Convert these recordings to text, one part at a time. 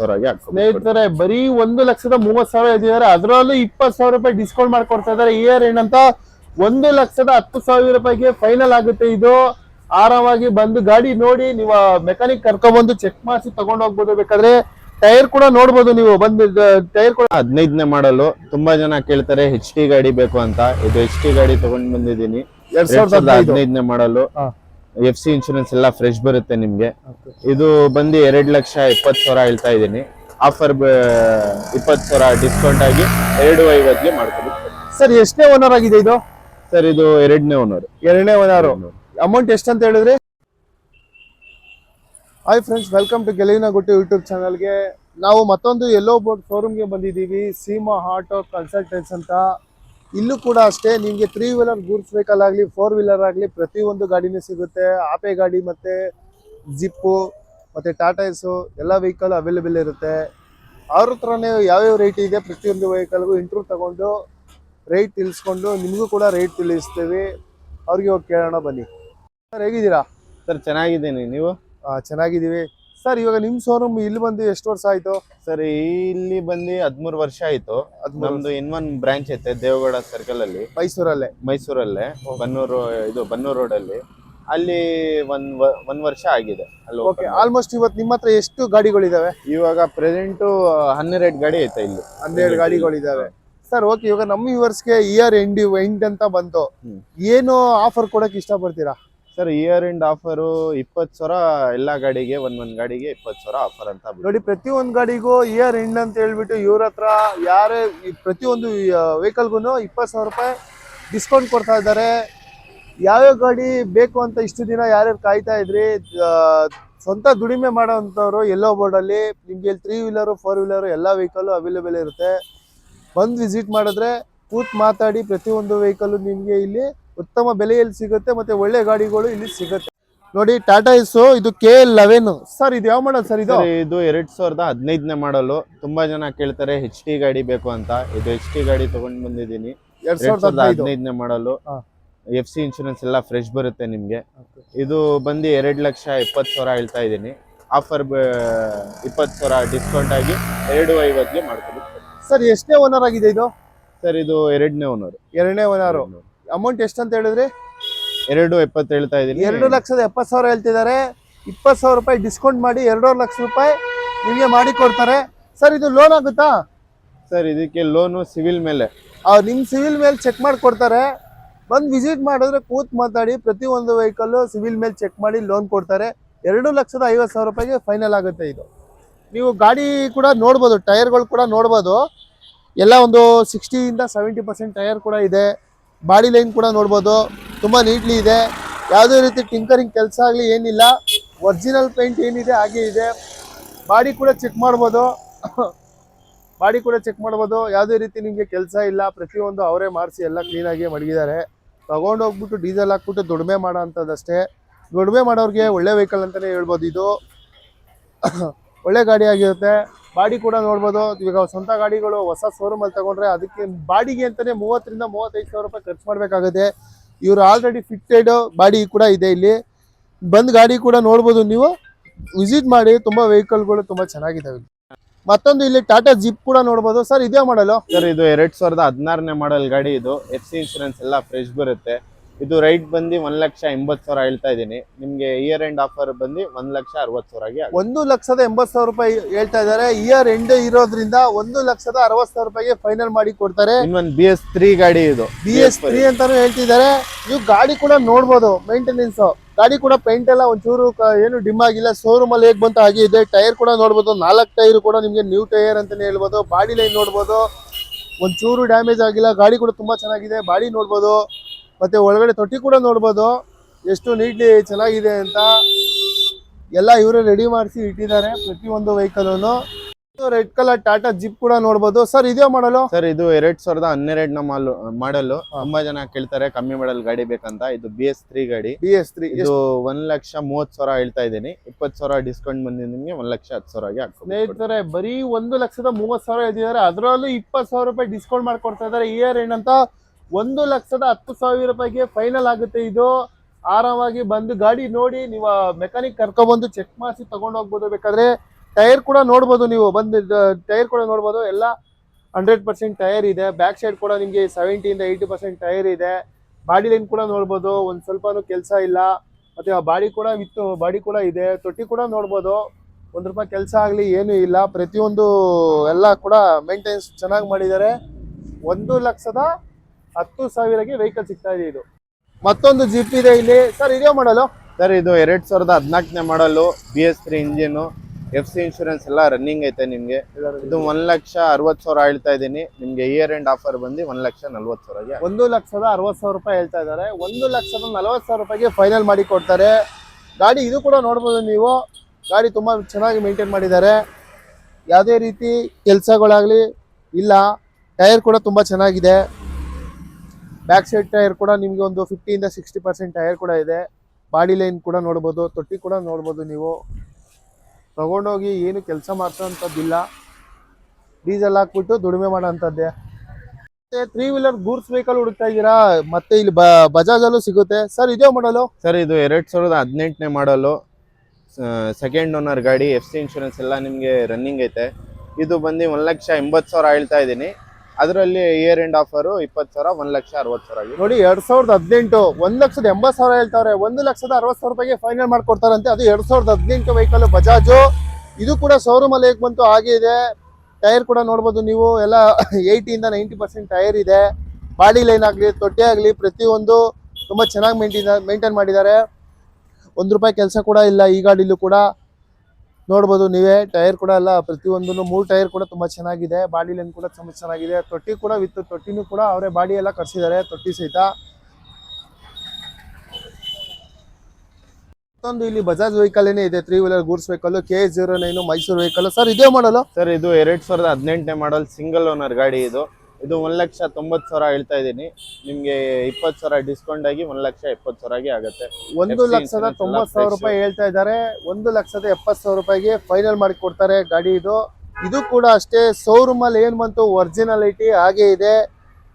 ಸ್ನೇಹಿತರೆ ಬರೀ 1,30,30,000 ಹೇಳ್ತಿದ್ದಾರೆ. ಅದರಲ್ಲೂ 20,000 ರೂಪಾಯಿ ಡಿಸ್ಕೌಂಟ್ ಮಾಡ್ಕೊಡ್ತಾ ಇದಾರೆ. ಇಯರ್ ಏನಂತ 1,10,000 ರೂಪಾಯಿಗೆ ಫೈನಲ್ ಆಗುತ್ತೆ. ಇದು ಆರಾಮಾಗಿ ಬಂದು ಗಾಡಿ ನೋಡಿ ನೀವು ಮೆಕ್ಯಾನಿಕ್ ಕರ್ಕೊಂಡ್ಬಂದು ಚೆಕ್ ಮಾಡಿಸಿ ತಗೊಂಡ್ ಹೋಗ್ಬೋದು. ಬೇಕಾದ್ರೆ ಟೈರ್ ಕೂಡ ನೋಡ್ಬೋದು ನೀವು ಬಂದು. ಟೈರ್ ಕೂಡ 15ನೇ ಮಾಡಲು ತುಂಬಾ ಜನ ಕೇಳ್ತಾರೆ HT ಗಾಡಿ ಬೇಕು ಅಂತ. ಇದು HT ಗಾಡಿ ತಗೊಂಡ್ ಬಂದಿದ್ದೀನಿ. 2015ನೇ ಮಾಡಲು. FC ಇನ್ಶೂರೆನ್ಸ್ ಎಲ್ಲ ಫ್ರೆಶ್ ಬರುತ್ತೆ ನಿಮ್ಗೆ. ಇದು ಬಂದು 2,70,000 ಹೇಳ್ತಾ ಇದ್ದೀನಿ. ಆಫರ್ 20,000 ಡಿಸ್ಕೌಂಟ್ ಆಗಿ 2,50ಗೆ ಮಾಡ್ಕೊಡ್ತೀವಿ. ಸರ್ ಎಷ್ಟನೇ ಓನರ್ ಆಗಿದೆ ಇದು? ಸರ್ ಇದು ಎರಡನೇ ಓನರ್. ಅಮೌಂಟ್ ಎಷ್ಟು ಅಂತ ಹೇಳಿದ್ರಿ? ಹಾಯ್ ಫ್ರೆಂಡ್ಸ್, ವೆಲ್ಕಮ್ ಟು ಗೆಲುವಿನ ಗುಟ್ಟು ಯೂಟ್ಯೂಬ್ ಚಾನಲ್ಗೆ. ನಾವು ಮತ್ತೊಂದು ಯೆಲ್ಲೋ ಬೋರ್ಡ್ ಶೋರೂಮ್ಗೆ ಬಂದಿದ್ದೀವಿ, ಸೀಮಾ ಆಟೋ ಕನ್ಸಲ್ಟೆಂಟ್ಸ್ ಅಂತ. ಇಲ್ಲೂ ಕೂಡ ಅಷ್ಟೇ, ನಿಮಗೆ 3 ವೀಲರ್ ಗೂಡ್ಸ್ ವೆಹಿಕಲ್ ಆಗಲಿ 4 ವೀಲರ್ ಆಗಲಿ ಪ್ರತಿಯೊಂದು ಗಾಡಿನೂ ಸಿಗುತ್ತೆ. ಆಪೆ ಗಾಡಿ ಮತ್ತು ಜಿಪ್ಪು ಮತ್ತು ಟಾಟಾ ಎಸ್ಸು ಎಲ್ಲ ವೆಹಿಕಲ್ ಅವೈಲೇಬಲ್ ಇರುತ್ತೆ. ಅವ್ರ ಹತ್ರನೇ ಯಾವ್ಯಾವ ರೇಟ್ ಇದೆ ಪ್ರತಿಯೊಂದು ವೆಹಿಕಲ್ಗೂ ಇಂಟ್ರ್ಯೂ ತಗೊಂಡು ರೇಟ್ ತಿಳಿಸ್ಕೊಂಡು ನಿಮಗೂ ಕೂಡ ರೇಟ್ ತಿಳಿಸ್ತೀವಿ. ಅವ್ರಿಗೆ ಹೋಗಿ ಕೇಳೋಣ ಬನ್ನಿ. ಸರ್ ಹೇಗಿದ್ದೀರಾ? ಸರ್ ಚೆನ್ನಾಗಿದ್ದೀನಿ, ನೀವು? ಚೆನ್ನಾಗಿದ್ದೀವಿ ಸರ್. ಇವಾಗ ನಿಮ್ಮ ಶೋರೂಮ್ ಇಲ್ಲಿ ಬಂದು ಎಷ್ಟು ವರ್ಷ ಆಯಿತು? ಸರ್ ಇಲ್ಲಿ ಬಂದು 13 ವರ್ಷ ಆಯ್ತು. ನಮ್ದು ಇನ್ನೊಂದು ಬ್ರಾಂಚ್ ಐತೆ ದೇವಗೌಡ ಸರ್ಕಲ್ ಅಲ್ಲಿ, ಮೈಸೂರಲ್ಲೇ ಬನ್ನೂರು ರೋಡ್ ಅಲ್ಲಿ. ಅಲ್ಲಿ ಒಂದ್ ವರ್ಷ ಆಗಿದೆ ಅಲ್ಲಿ. ಓಕೆ, ಆಲ್ಮೋಸ್ಟ್ ಇವತ್ತು ನಿಮ್ಮ ಹತ್ರ ಎಷ್ಟು ಗಾಡಿಗಳಿದಾವೆ? ಇವಾಗ ಪ್ರೆಸೆಂಟ್ 12 ಗಾಡಿ ಐತೆ ಇಲ್ಲಿ. 12 ಗಾಡಿಗಳಿದಾವೆ ಸರ್. ಓಕೆ, ಇವಾಗ ನಮ್ಮ ವ್ಯೂವರ್ಸ್ಗೆ ಇಯರ್ ಎಂಡ್ ಅಂತ ಬಂತು, ಏನು ಆಫರ್ ಕೊಡಕ್ಕೆ ಇಷ್ಟಪಡ್ತೀರಾ? ಸರ್ ಇಯರ್ ಎಂಡ್ ಆಫರು 20,000 ಎಲ್ಲಾ ಗಾಡಿಗೆ, ಒಂದೊಂದ್ ಗಾಡಿಗೆ 20,000 ಆಫರ್ ಅಂತ ನೋಡಿ. ಪ್ರತಿಯೊಂದು ಗಾಡಿಗೂ ಇಯರ್ ಎಂಡ್ ಅಂತ ಹೇಳ್ಬಿಟ್ಟು ಇವ್ರ ಹತ್ರ ಯಾರೇ ಪ್ರತಿಯೊಂದು ವೆಹಿಕಲ್ಗೂ 20,000 ರೂಪಾಯಿ ಡಿಸ್ಕೌಂಟ್ ಕೊಡ್ತಾ ಇದ್ದಾರೆ. ಯಾವ್ಯಾವ ಗಾಡಿ ಬೇಕು ಅಂತ ಇಷ್ಟು ದಿನ ಯಾರ್ಯಾರು ಕಾಯ್ತಾ ಇದ್ರಿ, ಸ್ವಂತ ದುಡಿಮೆ ಮಾಡೋವಂಥವ್ರು ಯೆಲ್ಲೋ ಬೋರ್ಡಲ್ಲಿ ನಿಮ್ಗೆ 3 ವೀಲರು 4 ವೀಲರು ಎಲ್ಲ ವೆಹಿಕಲ್ಲು ಅವೈಲೇಬಲ್ ಇರುತ್ತೆ. ಬಂದು ವಿಸಿಟ್ ಮಾಡಿದ್ರೆ ಕೂತ್ ಮಾತಾಡಿ ಪ್ರತಿಯೊಂದು ವೆಹಿಕಲ್ಲು ನಿಮಗೆ ಇಲ್ಲಿ ಉತ್ತಮ ಬೆಲೆಯಲ್ಲಿ ಸಿಗುತ್ತೆ ಮತ್ತು ಒಳ್ಳೆ ಗಾಡಿಗಳು ಇಲ್ಲಿ ಸಿಗುತ್ತೆ. ನೋಡಿ ಟಾಟಾ ಎಸ್ಸು, ಇದು KL11 ಸರ್. ಇದು ಯಾವ ಮಾಡಲ್ ಸರ್? ಇದು 2015ನೇ ಮಾಡಲು. ತುಂಬಾ ಜನ ಕೇಳ್ತಾರೆ HT ಗಾಡಿ ಬೇಕು ಅಂತ. ಇದು HT ಗಾಡಿ ತಗೊಂಡ್ ಬಂದಿದ್ದೀನಿ. 2015ನೇ ಮಾಡಲು. FC ಇನ್ಶೂರೆನ್ಸ್ ಎಲ್ಲ ಫ್ರೆಶ್ ಬರುತ್ತೆ ನಿಮ್ಗೆ. ಇದು ಬಂದು 2,70,000 ಹೇಳ್ತಾ ಇದ್ದೀನಿ. ಆಫರ್ 20,000 ಡಿಸ್ಕೌಂಟ್ ಆಗಿ 2,50ಗೆ ಮಾಡ್ಕೊಡ್ತೀವಿ. ಸರ್ ಎಷ್ಟನೇ ಓನರ್ ಆಗಿದೆ ಇದು? ಸರ್ ಇದು ಎರಡನೇ ಓನರ್. ಅಮೌಂಟ್ ಎಷ್ಟು ಅಂತ ಹೇಳಿದ್ರಿ? 2,70,000 ಹೇಳ್ತಾ ಇದ್ದೀನಿ. 2,70,000 ಹೇಳ್ತಿದ್ದಾರೆ. 20,000 ರೂಪಾಯಿ ಡಿಸ್ಕೌಂಟ್ ಮಾಡಿ 2,00,000 ರೂಪಾಯಿ ನಿಮಗೆ ಮಾಡಿ ಕೊಡ್ತಾರೆ. ಸರ್ ಇದು ಲೋನ್ ಆಗುತ್ತಾ? ಸರ್ ಇದಕ್ಕೆ ಲೋನು ಸಿವಿಲ್ ಮೇಲೆ, ನಿಮ್ಮ ಸಿವಿಲ್ ಮೇಲೆ ಚೆಕ್ ಮಾಡಿ ಕೊಡ್ತಾರೆ. ಬಂದು ವಿಸಿಟ್ ಮಾಡಿದ್ರೆ ಕೂತ್ ಮಾತಾಡಿ ಪ್ರತಿಯೊಂದು ವೆಹಿಕಲ್ಲು ಸಿವಿಲ್ ಮೇಲೆ ಚೆಕ್ ಮಾಡಿ ಲೋನ್ ಕೊಡ್ತಾರೆ. 2,50,000 ರೂಪಾಯಿಗೆ ಫೈನಲ್ ಆಗುತ್ತೆ ಇದು. ನೀವು ಗಾಡಿ ಕೂಡ ನೋಡ್ಬೋದು, ಟೈರ್ಗಳು ಕೂಡ ನೋಡ್ಬೋದು. ಎಲ್ಲ ಒಂದು 60ಇಂದ 70% ಟೈರ್ ಕೂಡ ಇದೆ. ಬಾಡಿ ಲೈನ್ ಕೂಡ ನೋಡ್ಬೋದು, ತುಂಬ ನೀಟ್ಲಿ ಇದೆ. ಯಾವುದೇ ರೀತಿ ಟಿಂಕರಿಂಗ್ ಕೆಲಸ ಆಗಲಿ ಏನಿಲ್ಲ. ಒರಿಜಿನಲ್ ಪೇಂಟ್ ಏನಿದೆ ಹಾಗೆ ಇದೆ. ಬಾಡಿ ಕೂಡ ಚೆಕ್ ಮಾಡ್ಬೋದು. ಯಾವುದೇ ರೀತಿ ನಿಮಗೆ ಕೆಲಸ ಇಲ್ಲ. ಪ್ರತಿಯೊಂದು ಅವರೇ ಮಾಡಿಸಿ ಎಲ್ಲ ಕ್ಲೀನಾಗಿ ಮಡಗಿದ್ದಾರೆ. ತಗೊಂಡೋಗ್ಬಿಟ್ಟು ಡೀಸೆಲ್ ಹಾಕ್ಬಿಟ್ಟು ದುಡಿಮೆ ಮಾಡೋ ಅಂಥದ್ದಷ್ಟೇ. ದುಡಿಮೆ ಮಾಡೋರಿಗೆ ಒಳ್ಳೆ ವೆಹಿಕಲ್ ಅಂತಲೇ ಹೇಳ್ಬೋದು. ಇದು ಒಳ್ಳೆ ಗಾಡಿ ಆಗಿರುತ್ತೆ. ಬಾಡಿ ಕೂಡ ನೋಡ್ಬೋದು. ಇವಾಗ ಸ್ವಂತ ಗಾಡಿಗಳು ಹೊಸ ಶೋರೂಮಲ್ಲಿ ತಗೊಂಡ್ರೆ ಅದಕ್ಕೆ ಬಾಡಿಗೆ ಅಂತಲೇ 30,000ರಿಂದ 35,000 ರೂಪಾಯಿ ಖರ್ಚು ಮಾಡಬೇಕಾಗುತ್ತೆ. ಇವರು ಆಲ್ರೆಡಿ ಫಿಟ್ಟೆಡ್ ಬಾಡಿ ಕೂಡ ಇದೆ. ಇಲ್ಲಿ ಬಂದು ಗಾಡಿ ಕೂಡ ನೋಡ್ಬೋದು, ನೀವು ವಿಸಿಟ್ ಮಾಡಿ. ತುಂಬ ವೆಹಿಕಲ್ಗಳು ತುಂಬ ಚೆನ್ನಾಗಿದ್ದಾವೆ. ಮತ್ತೊಂದು ಇಲ್ಲಿ ಟಾಟಾ ಜಿಪ್ ಕೂಡ ನೋಡ್ಬೋದು. ಸರ್ ಇದೇ ಮಾಡಲು? ಸರ್ ಇದು 2016ನೇ ಮಾಡಲ್ ಗಾಡಿ. ಇದು FC ಇನ್ಶೂರೆನ್ಸ್ ಎಲ್ಲ ಫ್ರೆಶ್ ಬರುತ್ತೆ. ಇದು ರೈಟ್ ಬಂದು 1,80,000 ಹೇಳ್ತಾ ಇದ್ದೀನಿ. ನಿಮ್ಗೆ ಇಯರ್ ಎಂಡ್ ಆಫರ್ ಬಂದು 1,60,000ಗೆ 1,80,000 ರೂಪಾಯಿ ಹೇಳ್ತಾ ಇದ್ದಾರೆ. ಇಯರ್ ಎಂಡ್ ಇರೋದ್ರಿಂದ 1,60,000 ರೂಪಾಯಿಗೆ ಫೈನಲ್ ಮಾಡಿ ಕೊಡ್ತಾರೆ. ಇನ್ನೊಂದು BS3 ಗಾಡಿ. ಇದು BS3 ಅಂತಾನು ಹೇಳ್ತಿದ್ದಾರೆ. ನೀವು ಗಾಡಿ ಕೂಡ ನೋಡ್ಬೋದು. ಮೇಂಟೆನೆನ್ಸ್ ಗಾಡಿ ಕೂಡ ಪೇಂಟ್ ಎಲ್ಲ ಒಂಚೂರು ಏನು ಡಿಮ್ ಆಗಿಲ್ಲ. ಶೋರೂಮ್ ಅಲ್ಲಿ ಹೇಗೆ ಬಂತ ಹಾಗೆ ಇದೆ. ಟೈರ್ ಕೂಡ ನೋಡ್ಬೋದು. 4 ಟೈರ್ ಕೂಡ ನಿಮ್ಗೆ ನ್ಯೂ ಟೈರ್ ಅಂತಾನೆ ಹೇಳ್ಬೋದು. ಬಾಡಿ ಲೈನ್ ನೋಡ್ಬೋದು, ಒಂಚೂರು ಡ್ಯಾಮೇಜ್ ಆಗಿಲ್ಲ. ಗಾಡಿ ಕೂಡ ತುಂಬಾ ಚೆನ್ನಾಗಿದೆ. ಬಾಡಿ ನೋಡ್ಬೋದು, ಮತ್ತೆ ಒಳಗಡೆ ತೊಟ್ಟಿ ಕೂಡ ನೋಡ್ಬೋದು ಎಷ್ಟು ನೀಟ್ಲಿ ಚೆನ್ನಾಗಿದೆ ಅಂತ. ಎಲ್ಲ ಇವರೇ ರೆಡಿ ಮಾಡಿಸಿ ಇಟ್ಟಿದ್ದಾರೆ ಪ್ರತಿಯೊಂದು ವೆಹಿಕಲ್ನು. ರೆಡ್ ಕಲರ್ ಟಾಟಾ ಜಿಪ್ ಕೂಡ ನೋಡ್ಬೋದು. ಸರ್ ಇದೇ ಮಾಡಲು? ಸರ್ ಇದು 2012ನ ಮಾಡಲು. ತುಂಬಾ ಜನ ಕೇಳ್ತಾರೆ ಕಮ್ಮಿ ಮಾಡಲ್ ಗಾಡಿ ಬೇಕಂತ. ಇದು BS3 ಗಾಡಿ. ಇದು 1,30,000 ಹೇಳ್ತಾ ಇದ್ದೀನಿ. 20,000 ಡಿಸ್ಕೌಂಟ್ ಬಂದಿದೆ ನಿಮ್ಗೆ 1,10,000ಗೆ ಹಾಕ್ತೀವಿ. ಸ್ನೇಹಿತರೆ ಬರೀ 1,30,30,000 ಹೇಳ್ತಿದ್ದಾರೆ. ಅದರಲ್ಲೂ 20,000 ರೂಪಾಯಿ ಡಿಸ್ಕೌಂಟ್ ಮಾಡ್ಕೊಡ್ತಾ ಇದ್ದಾರೆ. ಇಯರ್ ಏನಂತ 1,10,000 ರೂಪಾಯಿಗೆ ಫೈನಲ್ ಆಗುತ್ತೆ ಇದು. ಆರಾಮಾಗಿ ಬಂದು ಗಾಡಿ ನೋಡಿ ನೀವು ಮೆಕ್ಯಾನಿಕ್ ಕರ್ಕೊಬಂದು ಚೆಕ್ ಮಾಡಿಸಿ ತಗೊಂಡು ಹೋಗ್ಬೋದು. ಬೇಕಾದ್ರೆ ಟೈರ್ ಕೂಡ ನೋಡ್ಬೋದು ನೀವು ಬಂದು ಟೈರ್ ಕೂಡ ನೋಡ್ಬೋದು ಎಲ್ಲ 100% ಟೈರ್ ಇದೆ. ಬ್ಯಾಕ್ ಸೈಡ್ ಕೂಡ ನಿಮಗೆ 70ಇಂದ 80% ಟೈರ್ ಇದೆ. ಬಾಡಿ ಲೈನ್ ಕೂಡ ನೋಡ್ಬೋದು, ಒಂದು ಸ್ವಲ್ಪನೂ ಕೆಲಸ ಇಲ್ಲ. ಮತ್ತೆ ಆ ಬಾಡಿ ಕೂಡ ವಿತ್ ಬಾಡಿ ಕೂಡ ಇದೆ. ತೊಟ್ಟಿ ಕೂಡ ನೋಡ್ಬೋದು, ₹1 ಕೆಲಸ ಆಗಲಿ ಏನೂ ಇಲ್ಲ. ಪ್ರತಿಯೊಂದು ಎಲ್ಲ ಕೂಡ ಮೇಂಟೆನೆನ್ಸ್ ಚೆನ್ನಾಗಿ ಮಾಡಿದ್ದಾರೆ. 1,10,000ಗೆ ವೆಹಿಕಲ್ ಸಿಗ್ತಾ ಇದೆ. ಇದು ಮತ್ತೊಂದು ಜಿಪ್ ಇದೆ ಇಲ್ಲಿ. ಸರ್ ಇದೇ ಮಾಡಲು ಸರ್ ಇದು 2014ನೇ ಮಾಡಲು BS3 ಇಂಜಿನ್, FC ಇನ್ಶೂರೆನ್ಸ್ ಎಲ್ಲ ರನ್ನಿಂಗ್ ಐತೆ ನಿಮ್ಗೆ. ಇದು 1,60,000 ಹೇಳ್ತಾ ಇದ್ದೀನಿ ನಿಮ್ಗೆ. ಇಯರ್ ಎಂಡ್ ಆಫರ್ ಬಂದು 1,40,000ಗೆ. ₹1,60,000 ಹೇಳ್ತಾ ಇದ್ದಾರೆ. ₹1,40,000 ಫೈನಲ್ ಮಾಡಿ ಕೊಡ್ತಾರೆ. ಗಾಡಿ ಇದು ಕೂಡ ನೋಡ್ಬೋದು ನೀವು. ಗಾಡಿ ತುಂಬಾ ಚೆನ್ನಾಗಿ ಮೇಂಟೈನ್ ಮಾಡಿದ್ದಾರೆ. ಯಾವುದೇ ರೀತಿ ಕೆಲಸಗಳಾಗ್ಲಿ ಇಲ್ಲ. ಟೈರ್ ಕೂಡ ತುಂಬಾ ಚೆನ್ನಾಗಿದೆ. ಬ್ಯಾಕ್ ಸೈಡ್ ಟೈರ್ ಕೂಡ ನಿಮ್ಗೆ ಒಂದು 50ಇಂದ 60% ಟೈರ್ ಕೂಡ ಇದೆ. ಬಾಡಿ ಲೈನ್ ಕೂಡ ನೋಡ್ಬೋದು, ತೊಟ್ಟಿ ಕೂಡ ನೋಡ್ಬೋದು ನೀವು. ತಗೊಂಡೋಗಿ ಏನು ಕೆಲಸ ಮಾಡ್ಸೋಂಥದ್ದಿಲ್ಲ. ಡೀಸೆಲ್ ಹಾಕ್ಬಿಟ್ಟು ದುಡಿಮೆ ಮಾಡೋಂಥದ್ದೇ. ಮತ್ತೆ 3 ವೀಲರ್ ಗೂಡ್ಸ್ ವೆಹಿಕಲ್ ಹುಡುಕ್ತಾ ಇದ್ದೀರಾ? ಮತ್ತೆ ಇಲ್ಲಿ ಬಜಾಜ್ ಅಲ್ಲೂ ಸಿಗುತ್ತೆ. ಸರ್ ಇದೇ ಮಾಡಲು ಸರ್ ಇದು 2018ನೇ ಮಾಡಲು, ಸೆಕೆಂಡ್ ಓನರ್ ಗಾಡಿ. FC ಇನ್ಶೂರೆನ್ಸ್ ಎಲ್ಲ ನಿಮಗೆ ರನ್ನಿಂಗ್ ಐತೆ. ಇದು ಬಂದು 1,80,000 ಹೇಳ್ತಾ ಇದ್ದೀನಿ. ಅದರಲ್ಲಿ ಇಯರ್ ಎಂಡ್ ಆಫರು 20,000, 1,60,000 ನೋಡಿ. 2018 1,80,000 ಹೇಳ್ತಾರೆ. ₹1,60,000 ಫೈನಲ್ ಮಾಡ್ಕೊಡ್ತಾರಂತೆ. ಅದು 2018 ವೆಹಿಕಲ್ ಬಜಾಜು. ಇದು ಕೂಡ ಶೋರೂಮ್ ಅಲ್ಲಿ ಹೇಗೆ ಬಂತು ಹಾಗೆ ಇದೆ. ಟೈರ್ ಕೂಡ ನೋಡ್ಬೋದು ನೀವು. ಎಲ್ಲ 80ಇಂದ 90% ಟೈರ್ ಇದೆ. ಬಾಡಿ ಲೈನ್ ಆಗಲಿ ತೊಟ್ಟಿ ಆಗಲಿ ಪ್ರತಿಯೊಂದು ತುಂಬಾ ಚೆನ್ನಾಗಿ ಮೇಂಟೈನ್ ಮಾಡಿದ್ದಾರೆ. ₹1 ಕೆಲಸ ಕೂಡ ಇಲ್ಲ ಈ ಗಾಡಿಲೂ ಕೂಡ. ನೋಡ್ಬೋದು ನೀವೇ. ಟೈರ್ ಕೂಡ ಎಲ್ಲ ಪ್ರತಿಯೊಂದು 3 ಟೈರ್ ಕೂಡ ತುಂಬಾ ಚೆನ್ನಾಗಿದೆ. ಬಾಡಿ ಲೈನ್ ಕೂಡ ತುಂಬಾ ಚೆನ್ನಾಗಿದೆ. ತೊಟ್ಟಿ ಕೂಡ ವಿತ್ ತೊಟ್ಟಿನೂ ಕೂಡ ಅವರೇ ಬಾಡಿ ಎಲ್ಲ ಕಟ್ಸಿದ್ದಾರೆ, ತೊಟ್ಟಿ ಸಹಿತ. ಮತ್ತೊಂದು ಇಲ್ಲಿ ಬಜಾಜ್ ವೆಹಿಕಲ್ ಏನೇ ಇದೆ, 3 wheeler goods vehicle KA09 Mysuru vehicle. Sir ಇದೇ ಮಾಡಲು ಸರ್ ಇದು 2018ನೇ ಮಾಡಲ್, ಸಿಂಗಲ್ ಓನರ್ ಗಾಡಿ. ಇದು 1,90,000 ಹೇಳ್ತಾ ಇದ್ದೀನಿ ನಿಮ್ಗೆ. 20,000 ಡಿಸ್ಕೌಂಟ್ ಆಗಿ 1,70,000ಗೆ ಆಗುತ್ತೆ. ₹1,90,000 ಹೇಳ್ತಾ ಇದ್ದಾರೆ. ₹1,70,000 ಫೈನಲ್ ಮಾಡಿ ಕೊಡ್ತಾರೆ ಗಾಡಿ ಇದು. ಇದು ಕೂಡ ಅಷ್ಟೇ ಶೋರೂಮ್ ಅಲ್ಲಿ ಏನ್ ಬಂತು ಒರಿಜಿನಾಲಿಟಿ ಹಾಗೆ ಇದೆ.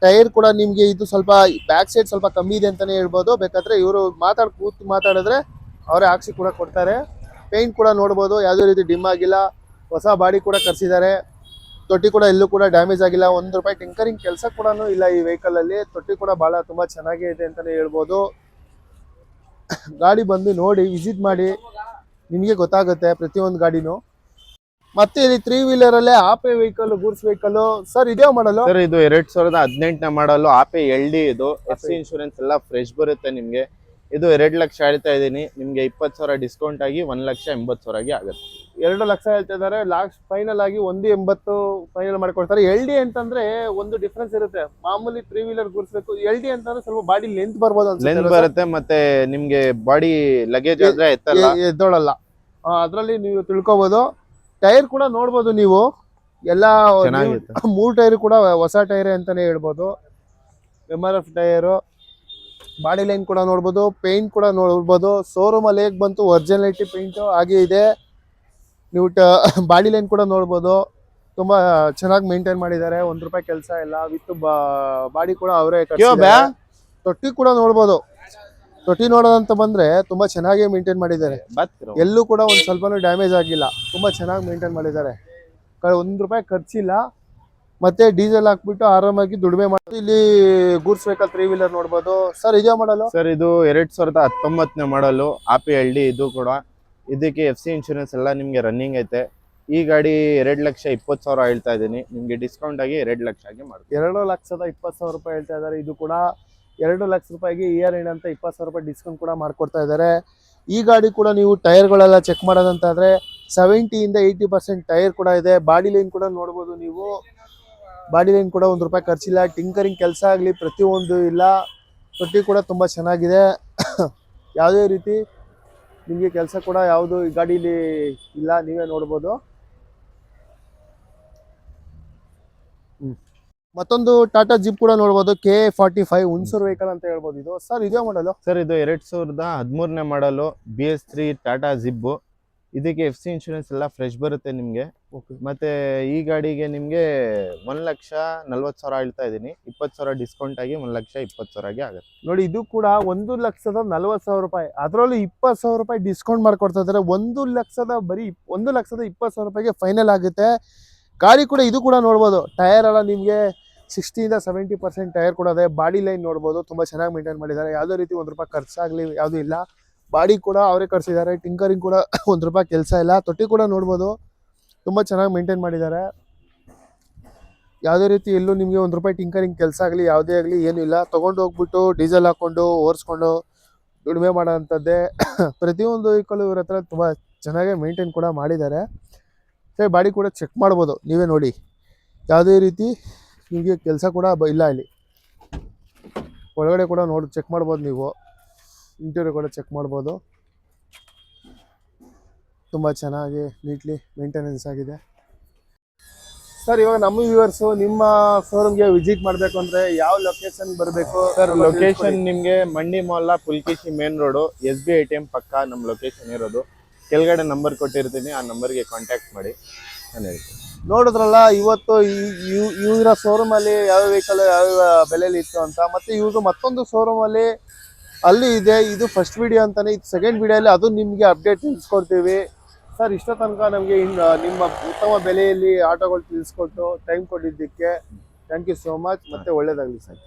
ಟೈರ್ ಕೂಡ ನಿಮ್ಗೆ ಇದು ಸ್ವಲ್ಪ ಬ್ಯಾಕ್ ಸೈಡ್ ಸ್ವಲ್ಪ ಕಮ್ಮಿ ಇದೆ ಅಂತಾನೆ ಹೇಳ್ಬೋದು. ಬೇಕಾದ್ರೆ ಇವರು ಮಾತಾಡಿದ್ರೆ ಅವರೇ ಹಾಕ್ಸಿ ಕೂಡ ಕೊಡ್ತಾರೆ. ಪೇಂಟ್ ಕೂಡ ನೋಡ್ಬೋದು, ಯಾವುದೇ ರೀತಿ ಡಿಮ್ ಆಗಿಲ್ಲ. ಹೊಸ ಬಾಡಿ ಕೂಡ ಕರ್ಸಿದ್ದಾರೆ. ತೊಟ್ಟಿ ಕೂಡ ಎಲ್ಲೂ ಕೂಡ ಡ್ಯಾಮೇಜ್ ಆಗಿಲ್ಲ. ₹1 ಟಿಂಕರಿಂಗ್ ಕೆಲಸ ಕೂಡ ಇಲ್ಲ ಈ ವೆಹಿಕಲ್ ಅಲ್ಲಿ. ತೊಟ್ಟಿ ಕೂಡ ಬಹಳ ತುಂಬಾ ಚೆನ್ನಾಗೇ ಇದೆ ಅಂತಾನೆ ಹೇಳ್ಬೋದು. ಗಾಡಿ ಬಂದು ನೋಡಿ, ವಿಸಿಟ್ ಮಾಡಿ, ನಿಮಗೆ ಗೊತ್ತಾಗುತ್ತೆ ಪ್ರತಿಯೊಂದು ಗಾಡಿನೂ. ಮತ್ತೆ ಇಲ್ಲಿ 3 ವೀಲರ್ ಅಲ್ಲೇ Ape vehicle goods vehicle. Sir ಇದೇ ಮಾಡಲು ಸರ್ ಇದು 2018ನೇ ಮಾಡಲು, ಆಪೆ LD. ಇದು FC ಇನ್ಶೂರೆನ್ಸ್ ಎಲ್ಲ ಫ್ರೆಶ್ ಬರುತ್ತೆ ನಿಮ್ಗೆ. ಇದು 2 ಲಕ್ಷ ಹೇಳ್ತಾ ಇದ್ದೀನಿ ನಿಮ್ಗೆ. 20,000 ಡಿಸ್ಕೌಂಟ್ ಆಗಿ 1,80,000ಗೆ ಆಗುತ್ತೆ. 2 ಲಕ್ಷ ಹೇಳ್ತಾ ಇದ್ದಾರೆ. ಲಾಸ್ಟ್ ಫೈನಲ್ ಆಗಿ 1,80,000 ಫೈನಲ್ ಮಾಡಿಕೊಡ್ತಾರೆ. LD ಅಂತಂದ್ರೆ ಒಂದು ಡಿಫ್ರೆನ್ಸ್ ಇರುತ್ತೆ. ಮಾಮೂಲಿ 3 ವೀಲರ್ ಗೂಡ್ಸ್ ಬೇಕು. LD ಅಂತಂದ್ರೆ ಸ್ವಲ್ಪ ಬಾಡಿ ಲೆಂತ್ ಬರ್ಬೋದು, ಲೆಂತ್ ಬರುತ್ತೆ. ಮತ್ತೆ ನಿಮ್ಗೆ ಬಾಡಿ ಲಗೇಜ್ ಆದ್ರೆ ಎದ್ದೋಳಲ್ಲ. ಅದ್ರಲ್ಲಿ ನೀವು ತಿಳ್ಕೊಬಹುದು. ಟೈರ್ ಕೂಡ ನೋಡ್ಬೋದು ನೀವು. ಎಲ್ಲ 3 ಟೈರ್ ಕೂಡ ಹೊಸ ಟೈರ್ ಅಂತಾನೆ ಹೇಳ್ಬೋದು. MRF tyre. ಬಾಡಿ ಲೈನ್ ಕೂಡ ನೋಡ್ಬೋದು, ಪೇಂಟ್ ಕೂಡ ನೋಡ್ಬೋದು. ಶೋರೂಮ್ ಅಲ್ಲಿ ಹೇಗೆ ಬಂತು ಒರಿಜಿನಾಲಿಟಿ ಪೇಂಟ್ ಹಾಗೆ ಇದೆ. ನೀವು ಬಾಡಿ ಲೈನ್ ಕೂಡ ನೋಡ್ಬೋದು. ತುಂಬಾ ಚೆನ್ನಾಗಿ ಮೇಂಟೈನ್ ಮಾಡಿದ್ದಾರೆ. ₹1 ಕೆಲಸ ಇಲ್ಲ. ವಿತ್ ಬಾಡಿ ಕೂಡ ಅವರೇ ಕಟ್ಸಿದ್ದಾರೆ. ತೊಟ್ಟಿ ಕೂಡ ನೋಡ್ಬೋದು. ತೊಟ್ಟಿ ನೋಡೋದಂತ ಬಂದ್ರೆ ತುಂಬಾ ಚೆನ್ನಾಗಿ ಮೇಂಟೈನ್ ಮಾಡಿದ್ದಾರೆ. ಎಲ್ಲೂ ಕೂಡ ಒಂದು ಸ್ವಲ್ಪನೂ ಡ್ಯಾಮೇಜ್ ಆಗಿಲ್ಲ. ತುಂಬಾ ಚೆನ್ನಾಗಿ ಮೇಂಟೈನ್ ಮಾಡಿದ್ದಾರೆ. ₹1 ಖರ್ಚಿಲ್ಲ. ಮತ್ತೆ ಡೀಸೆಲ್ ಹಾಕ್ಬಿಟ್ಟು ಆರಾಮಾಗಿ ದುಡಿಮೆ ಮಾಡಿ. ಇಲ್ಲಿ ಗೂಡ್ಸ್ ವೆಹಿಕಲ್ 3 ವೀಲರ್ ನೋಡ್ಬೋದು. ಸರ್ ಇದೇ ಮಾಡಲು ಸರ್ ಇದು 2019ನೇ ಮಾಡಲು, ಆಪೆ LD. ಇದು ಕೂಡ ಇದಕ್ಕೆ FC ಇನ್ಶೂರೆನ್ಸ್ ಎಲ್ಲ ನಿಮ್ಗೆ ರನ್ನಿಂಗ್ ಐತೆ. ಈ ಗಾಡಿ 2,20,000 ಹೇಳ್ತಾ ಇದ್ದೀನಿ ನಿಮ್ಗೆ. ಡಿಸ್ಕೌಂಟ್ ಆಗಿ 2 ಲಕ್ಷಗೆ ಮಾಡ್ತೀವಿ. ₹2,20,000 ಹೇಳ್ತಾ ಇದ್ದಾರೆ. ಇದು ಕೂಡ ₹2,00,000 ಇಯರ್ ಎಂಡ್ ಅಂತ ₹20,000 ಡಿಸ್ಕೌಂಟ್ ಕೂಡ ಮಾಡ್ಕೊಡ್ತಾ ಇದ್ದಾರೆ. ಈ ಗಾಡಿ ಕೂಡ ನೀವು ಟೈರ್ಗಳೆಲ್ಲ ಚೆಕ್ ಮಾಡೋದಂತಾದ್ರೆ 70ಇಂದ 80% ಟೈರ್ ಕೂಡ ಇದೆ. ಬಾಡಿ ಲೈನ್ ಕೂಡ ನೋಡ್ಬೋದು ನೀವು. ಬಾಡಿ ಲೈನ್ ಕೂಡ ₹1 ಖರ್ಚಿಲ್ಲ. ಟಿಂಕರಿಂಗ್ ಕೆಲಸ ಆಗಲಿ ಪ್ರತಿಯೊಂದು ಇಲ್ಲ. ತೊಟ್ಟಿ ಕೂಡ ತುಂಬ ಚೆನ್ನಾಗಿದೆ. ಯಾವುದೇ ರೀತಿ ನಿಮಗೆ ಕೆಲಸ ಕೂಡ ಯಾವುದು ಈ ಗಾಡೀಲಿ ಇಲ್ಲ, ನೀವೇ ನೋಡ್ಬೋದು. ಮತ್ತೊಂದು ಟಾಟಾ ಜಿಪ್ ಕೂಡ ನೋಡ್ಬೋದು. KA45 ಹುಣಸೂರು ವೆಹಿಕಲ್ ಅಂತ ಹೇಳ್ಬೋದು ಇದು. ಸರ್ ಇದೇ ಮಾಡಲು ಸರ್ ಇದು 2013ನೇ ಮಾಡಲು, BS3 ಟಾಟಾ ಜಿಪ್. ಇದಕ್ಕೆ FC ಇನ್ಶೂರೆನ್ಸ್ ಎಲ್ಲ ಫ್ರೆಶ್ ಬರುತ್ತೆ ನಿಮಗೆ. ಓಕೆ. ಮತ್ತೆ ಈ ಗಾಡಿಗೆ ನಿಮ್ಗೆ 1,40,000 ಹೇಳ್ತಾ ಇದೀನಿ. 20,000 ಡಿಸ್ಕೌಂಟ್ ಆಗಿ 1,20,000 ಆಗುತ್ತೆ. ನೋಡಿ ಇದು ಕೂಡ 1,40,40,000 ರೂಪಾಯಿ, ಅದರಲ್ಲೂ 20,000 ರೂಪಾಯಿ ಡಿಸ್ಕೌಂಟ್ ಮಾಡ್ಕೊಡ್ತಾ ಇದ್ದಾರೆ. 1,20,000 ಫೈನಲ್ ಆಗುತ್ತೆ. ಗಾಡಿ ಕೂಡ ಇದು ಕೂಡ ನೋಡ್ಬೋದು, ಟೈರ್ ಎಲ್ಲ ನಿಮಗೆ 60-70% ಟೈರ್ ಕೂಡ ಇದೆ. ಬಾಡಿ ಲೈನ್ ನೋಡ್ಬೋದು, ತುಂಬಾ ಚೆನ್ನಾಗಿ ಮೇಂಟೈನ್ ಮಾಡಿದ್ದಾರೆ. ಯಾವುದೇ ರೀತಿ ₹1 ಖರ್ಚಾಗ್ಲಿ ಯಾವುದೂ ಇಲ್ಲ. ಬಾಡಿ ಕೂಡ ಅವರೇ ಕರ್ಸಿದ್ದಾರೆ. ಟಿಂಕರಿಂಗ್ ಕೂಡ ₹1 ಕೆಲಸ ಇಲ್ಲ. ತೊಟ್ಟಿ ಕೂಡ ನೋಡ್ಬೋದು, ತುಂಬ ಚೆನ್ನಾಗಿ ಮೇಂಟೈನ್ ಮಾಡಿದ್ದಾರೆ. ಯಾವುದೇ ರೀತಿ ಎಲ್ಲೂ ನಿಮಗೆ ₹1 ಟಿಂಕರಿಂಗ್ ಕೆಲಸ ಆಗಲಿ ಯಾವುದೇ ಆಗಲಿ ಏನೂ ಇಲ್ಲ. ತೊಗೊಂಡು ಹೋಗ್ಬಿಟ್ಟು ಡೀಸೆಲ್ ಹಾಕ್ಕೊಂಡು ಓಡಿಸ್ಕೊಂಡು ದುಡಿಮೆ ಮಾಡೋ ಅಂಥದ್ದೇ. ಪ್ರತಿಯೊಂದು ವೆಹಿಕಲ್ ಇವ್ರ ಹತ್ರ ತುಂಬ ಚೆನ್ನಾಗೇ ಮೇಂಟೈನ್ ಕೂಡ ಮಾಡಿದ್ದಾರೆ. ಸರಿ, ಬಾಡಿ ಕೂಡ ಚೆಕ್ ಮಾಡ್ಬೋದು, ನೀವೇ ನೋಡಿ. ಯಾವುದೇ ರೀತಿ ನಿಮಗೆ ಕೆಲಸ ಕೂಡ ಇಲ್ಲ ಇಲ್ಲಿ. ಒಳಗಡೆ ಕೂಡ ನೋಡಿ ಚೆಕ್ ಮಾಡ್ಬೋದು ನೀವು. ಇಂಟೀರಿಯರ್ ಕೂಡ ಚೆಕ್ ಮಾಡ್ಬೋದು. ತುಂಬ ಚೆನ್ನಾಗಿ ನೀಟ್ಲಿ ಮೇಂಟೆನೆನ್ಸ್ ಆಗಿದೆ. ಸರ್, ಇವಾಗ ನಮ್ಮ ವ್ಯೂವರ್ಸು ನಿಮ್ಮ ಶೋರೂಮ್ಗೆ ವಿಸಿಟ್ ಮಾಡಬೇಕು ಅಂದರೆ ಯಾವ ಲೊಕೇಶನ್ ಬರಬೇಕು ಸರ್? ಲೊಕೇಶನ್ ನಿಮಗೆ ಮಂಡಿ Mohalla Pulakeshi main road, SBI ATM ಪಕ್ಕ ನಮ್ಮ ಲೊಕೇಶನ್ ಇರೋದು. ಕೆಳಗಡೆ ನಂಬರ್ ಕೊಟ್ಟಿರ್ತೀನಿ, ಆ ನಂಬರ್ಗೆ ಕಾಂಟ್ಯಾಕ್ಟ್ ಮಾಡಿ ನಾನು ಹೇಳ್ತೀನಿ. ನೋಡಿದ್ರಲ್ಲ, ಇವತ್ತು ಇವರ ಶೋರೂಮಲ್ಲಿ ಯಾವ ವೆಹಿಕಲ್ ಯಾವ ಬೆಲೆಯಲ್ಲಿ ಇತ್ತು ಅಂತ. ಮತ್ತು ಇವ್ರದ್ದು ಮತ್ತೊಂದು ಶೋರೂಮಲ್ಲಿ ಅಲ್ಲಿ ಇದೆ. ಇದು ಫಸ್ಟ್ ವಿಡಿಯೋ ಅಂತಾನೆ, ಇದು ಸೆಕೆಂಡ್ ವಿಡಿಯೋಲ್ಲಿ ಅದು ನಿಮಗೆ ಅಪ್ಡೇಟ್ ತಿಳಿಸ್ಕೊಡ್ತೀವಿ. ಸರ್, ಇಷ್ಟ ತನಕ ನಮಗೆ ನಿಮ್ಮ ಉತ್ತಮ ಬೆಲೆಯಲ್ಲಿ ಆಟೋಗಳು ತಿಳಿಸ್ಕೊಟ್ಟು ಟೈಮ್ ಕೊಟ್ಟಿದ್ದಕ್ಕೆ ಥ್ಯಾಂಕ್ ಯು ಸೋ ಮಚ್. ಮತ್ತೆ ಒಳ್ಳೇದಾಗಲಿ ಸರ್.